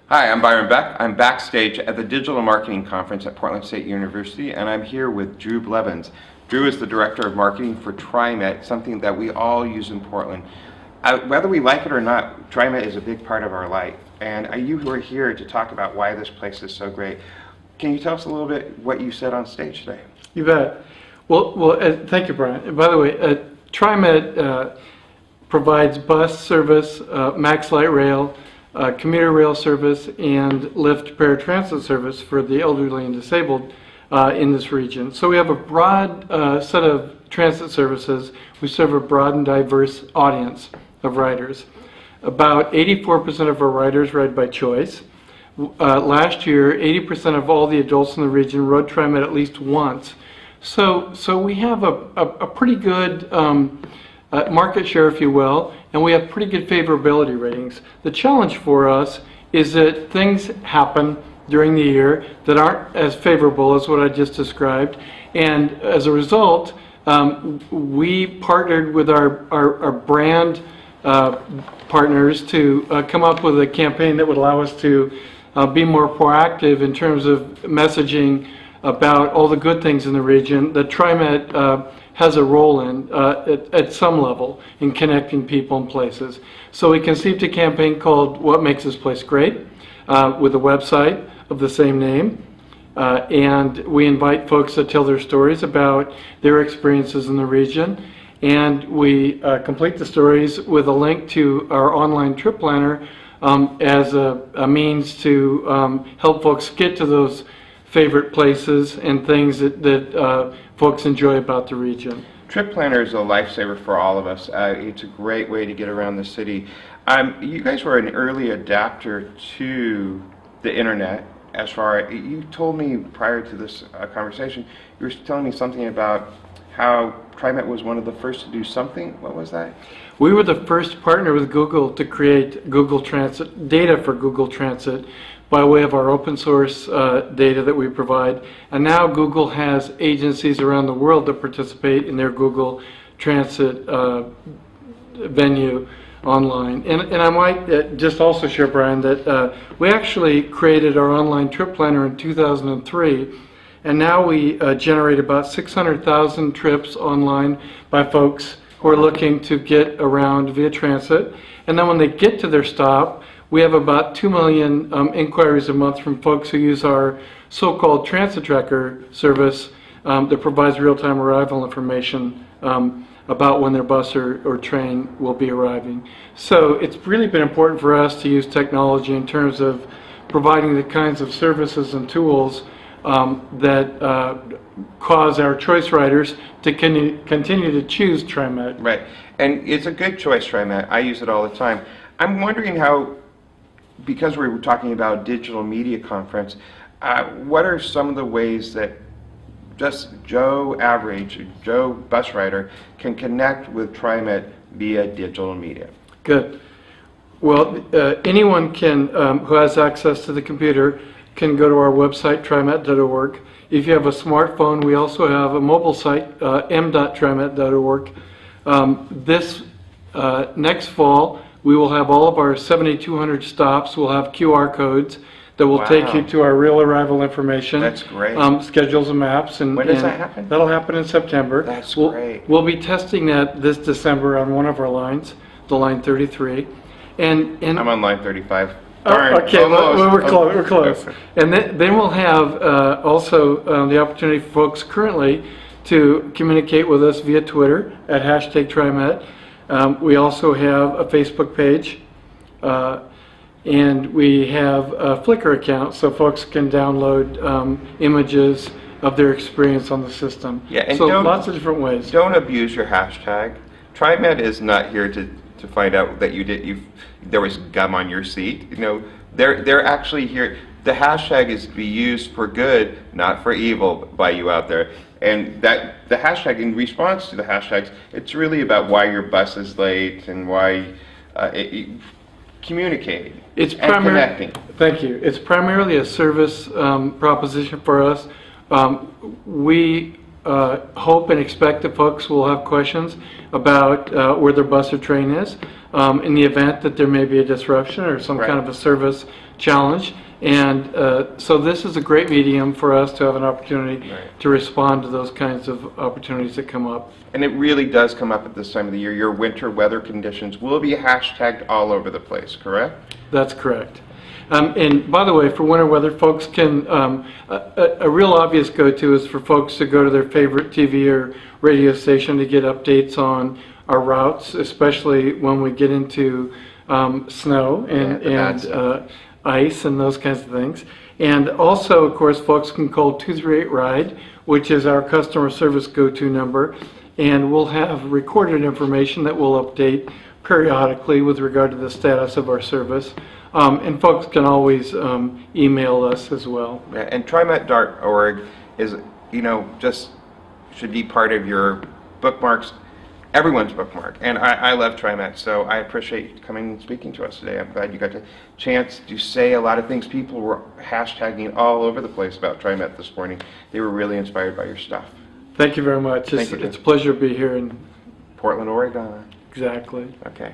Hi, I'm Byron Beck. I'm backstage at the Digital Marketing Conference at Portland State University, and I'm here with Drew Blevins. Drew is the Director of Marketing for TriMet, something that we all use in Portland. Whether we like it or not, TriMet is a big part of our life, and you were here to talk about why this place is so great. Can you tell us a little bit what you said on stage today? You bet. Well, thank you, Brian. By the way, TriMet provides bus service, Max Light Rail, commuter rail service, and Lyft paratransit service for the elderly and disabled in this region. So we have a broad set of transit services. We serve a broad and diverse audience of riders. About 84% of our riders ride by choice. Last year, 80% of all the adults in the region rode TriMet at least once. So we have a pretty good market share, if you will, and we have pretty good favorability ratings. The challenge for us is that things happen during the year that aren't as favorable as what I just described, and as a result, we partnered with our brand partners to come up with a campaign that would allow us to be more proactive in terms of messaging about all the good things in the region that TriMet has a role in at some level in connecting people and places. So we conceived a campaign called What Makes This Place Great with a website of the same name. And we invite folks to tell their stories about their experiences in the region. And we complete the stories with a link to our online trip planner as a means to help folks get to those favorite places and things that folks enjoy about the region. Trip Planner is a lifesaver for all of us. It's a great way to get around the city. You guys were an early adapter to the internet. As far you told me prior to this conversation, you were telling me something about how TriMet was one of the first to do something. What was that? We were the first partner with Google to create Google Transit data for Google Transit by way of our open source data that we provide. And now Google has agencies around the world that participate in their Google Transit venue online. And I might just also share, Brian, that we actually created our online trip planner in 2003. And now we generate about 600,000 trips online by folks who are looking to get around via transit. And then when they get to their stop, we have about 2 million inquiries a month from folks who use our so-called transit tracker service that provides real-time arrival information about when their bus or train will be arriving. So it's really been important for us to use technology in terms of providing the kinds of services and tools that cause our choice riders to continue to choose TriMet. Right, and it's a good choice, TriMet. I use it all the time. I'm wondering how, because we were talking about digital media conference, what are some of the ways that just Joe bus rider can connect with TriMet via digital media? Good. Well, anyone can who has access to the computer can go to our website, trimet.org. If you have a smartphone, we also have a mobile site, m.trimet.org. This next fall, we will have all of our 7,200 stops. We'll have QR codes that will take you to our real arrival information. That's great. Schedules and maps. And when does that happen? That'll happen in September. That's great. We'll be testing that this December on one of our lines, the line 33. And I'm on line 35. Okay, well, we're close. And then we'll have also the opportunity for folks currently to communicate with us via Twitter at #TriMet. We also have a Facebook page, and we have a Flickr account so folks can download images of their experience on the system. Yeah, and so lots of different ways. Don't abuse your hashtag. TriMet is not here to find out that there was gum on your seat. You know, they're actually here. The hashtag is to be used for good, not for evil, by you out there. And that the hashtag, in response to the hashtags, it's really about why your bus is late and why communicating and connecting. Thank you. It's primarily a service proposition for us. We hope and expect that folks will have questions about where their bus or train is. in the event that there may be a disruption or some Right. kind of a service challenge. And so this is a great medium for us to have an opportunity Right. to respond to those kinds of opportunities that come up. And it really does come up at this time of the year. Your winter weather conditions will be hashtagged all over the place, correct? That's correct. And by the way, for winter weather, folks can, a real obvious go-to is for folks to go to their favorite TV or radio station to get updates on our routes, especially when we get into snow and, Yeah, the bad stuff. ice and those kinds of things. And also, of course, folks can call 238-RIDE, which is our customer service go-to number, and we'll have recorded information that we'll update periodically with regard to the status of our service. And folks can always email us as well. Yeah, and TriMet.org is, just should be part of your bookmarks, everyone's bookmark. And I love TriMet, so I appreciate you coming and speaking to us today. I'm glad you got the chance to say a lot of things. People were hashtagging all over the place about TriMet this morning. They were really inspired by your stuff. Thank you very much. Thank you. It's a pleasure to be here. And Portland, Oregon. exactly. Okay.